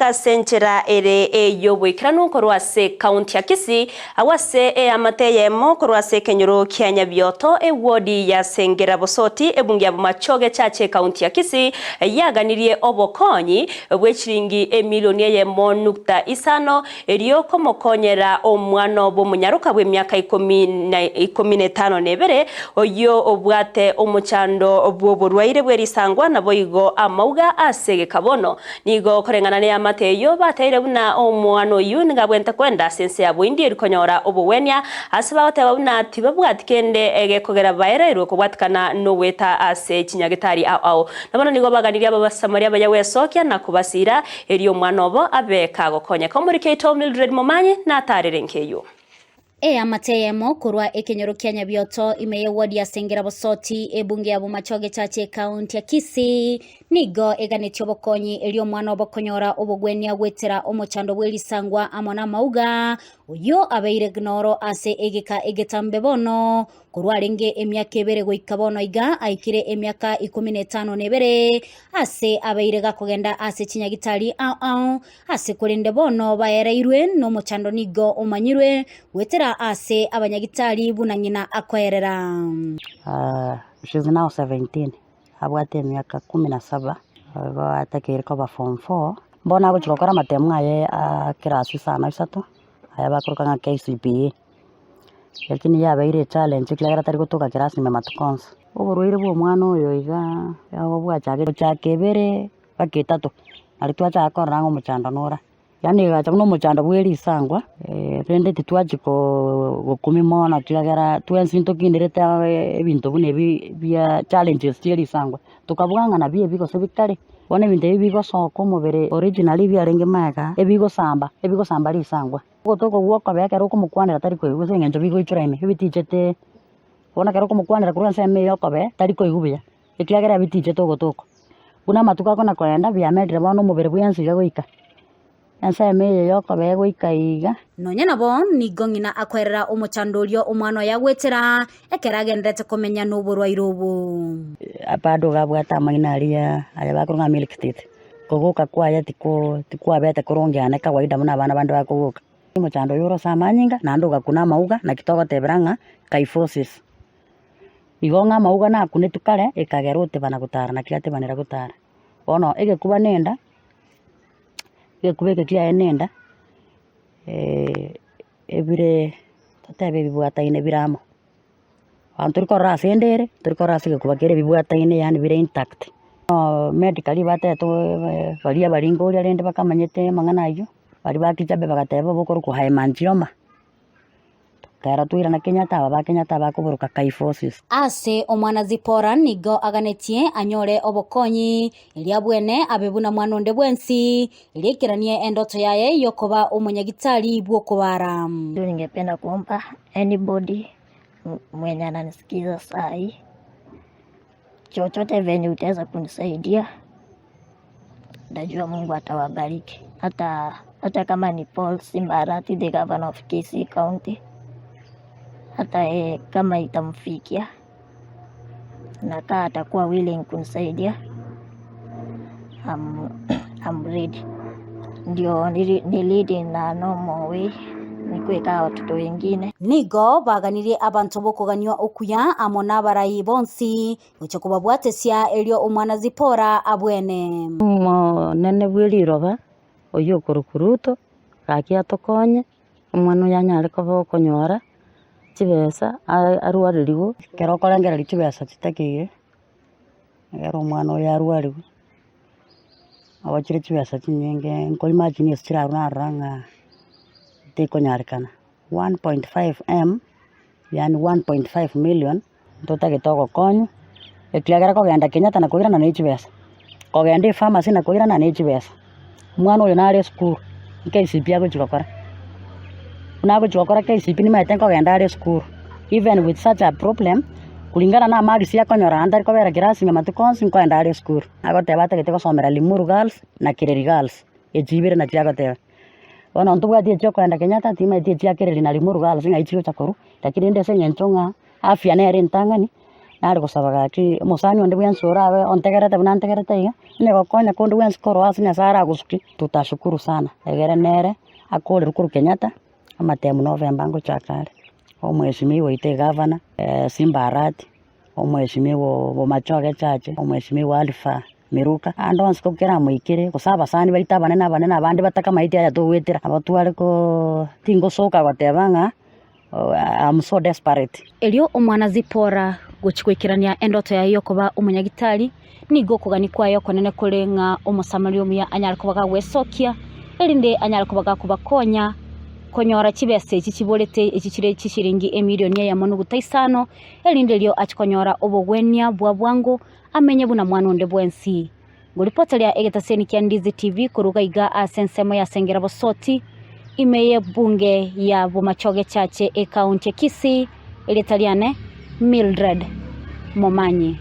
aka senchera ere yobwikiranu korwase county ya Kisii awase amateyemo korwase kenyoro kya Nyabioto wodi ya Sengera Bosoti ebungi ya Bumachoge chache county ya Kisii yaganirie obokonyi bwechiringi emilioni yemo nukta isano eriyo komokonyera omwana bomunyaruka bw'emyaka 15 nebere oyo obwate omuchando bwoborwaire bwerisangwa naboigo amauga asege kabono nigo korengana ne amateyo bateire buna omwana oyu ngabwenta kwenda sense yabwindi erikonyora obuwenya asaba bateba buna tibabwatikende egekogera bairero kubwatikana no weta ase chinyagitari ao nabona nigo baganiria abasamaria bayawesokia na kubasira eri omwana obo abeka gokonya Communicate Mildred Momanyi na tarerenkeyo amateyemo kurwa ekenyoro kya Nyabioto imeye wodi ya Sengera Bosoti ebunge ya Bumachoge chache county ya Kisii nigo eganetyo bokonyi elio mwana obokonyora obogwenia gwetera omochando bwerisangwa amona mauga uyo abeire gnoro ase egeka egetambe bono kurwa renge emyaka ebere goika bono iga aikire emyaka 15 nebere ase abeire gakogenda ase chinyagitari ase kurinde bono bayereirwe no mochando nigo omanyirwe gwetera ase abanyagitari bunanyina akoerera. She's now 17. Abwate miaka 17. Atakiri kwa form 4. Mbona abo chikokora matemu aye kirasi sana isato. Aya bakuruka nga KCPE. Lakini yabaire challenge kila tari kutoka kirasi mematukonsa. Oborwire bwo mwana oyo iga yabwa chake bere bakitatu. Alitwa chakora ngo muchanda nora. Yani gacha no muchanda bwerisangwa rende titwachiko gukumi mona tuyagera twensinto kindirete ebintu bune bya challenges tierisangwa tukabwanga na bie biko sebitare one binde biko soko mubere originally byarenge maka ebiko samba risangwa gotoko gwoka bya kero kumukwanira tari ko iguse ngenjo biko ichureme bitichete ona kero kumukwanira kuri nseme yokobe tari ko igubya ekyagera bitichete gotoko una matuka kona kwenda bya medre bono mubere byansiga goika nseme yokobe goikaiga nonya nabo nigo ngina akwerera omochandorio omwana yagwetera ekeragendete komenya n'oborwaire obo apado gabwata maginaria aya bakurunga milk state kogoka kwaya tikwabete kurungiane kawaida muna abana bandi bakogoka mochando yoro samanyinga nando gakuna mauga na kitogo tebranga kyphosis igonga mauga na kunetukare ekagerote bana gutara na kiate banera gutara ono ege kuba nenda kubeka kia enenda ebire tatabe bibwata ine biramo anturiko rasendere turiko rasige kubakere bibwata ine yani bire intact medically bateto balia baringo ya rende bakamanyete mangana ayo bari bakijabe bagateba bokoro ku hemangioma kara tuira na Kenyatta bakuburuka kyphosis ase omwana zipora nigo aganetie anyore obokonyi ilia bwene abebuna mwanonde bwensi ilikiranie endoto yaye yokoba umunyagitari bwokobara. Ningependa kuomba anybody mwenye ananisikiza sai chochote venye utaweza kunisaidia, najua Mungu atawabariki. Hata kama ni Paul Simbarati, the governor of Kisii County, hata kama itamfikia na kaa atakuwa willing kunisaidia, I'm ready. Ndio nilidi na normal way nikweka watoto wengine nigo baganirie abantu bokuganyo okuya amona barayi bonsi uche kubabwatesia elio omwana zipora abwene nene bwiriroba oyo kurukuruto kakia tokonye omwana yanyare ko konyora chibesa arwaririgo kero korangera chibesa chitakire ero omwana yarwarigo awachire chibesa chinyenge nko imagine sira ranga tekonyarikana 1.5 m yani 1.5 million tota gitoko konyo ekiagera kogenda Kenyatta na kugira na chibesa kogenda pharmacy na kugira na chibesa mwana uyo nare school KCPE agochikokora unago chokora KCPE ni maitengo kogenda are school even with such a problem kulingana na magi sia konyora andari kobera kirasi mematukonsi kwenda are school agoteba tegete gosomera Limuru Girls na Kireri Girls ejibire na tiagoteba ona ntubwa tie choko enda Kenyatta tima tie tia Kireri na Limuru Girls nga ichiro chakuru lakini ende senye ntonga afya na ere ntangani nari gusabaga ki musani onde bwensura abe ontegerete bunantegerete iga nego konya kundu wenskoro asinya sara gusuki tutashukuru sana egere nere akore rukuru Kenyatta amatemu November ngo chakare omweshimiwa ite governor Simba Arati omweshimiwa Bomachoge chache omweshimiwa Alpha Miruka andonse kokera muikire kusaba sani baita banene abandi bataka maiti aya tuwetira abatware ko tingo soka batebanga I'm so desperate. Elio omwana zipora guchikwikirania endoto ya yokoba umunyagitari nigo kugani kwayo konene kurenga omusamaliumia anyara kubaga wesokia elinde anyara kubaga kubakonya konyora kibese kikibolete ekikire kishiringi emilioni ya monu gutaisano elinde lyo achikonyora obogwenia bwa bwangu amenye buna mwana onde bwensi nguripotelya egetaseni kya Ndizi TV kuruga iga asensemo ya Sengera Bosoti imeye bunge ya Bomachoge chache kaunti ya Kisii ilitaliane Mildred Momanyi.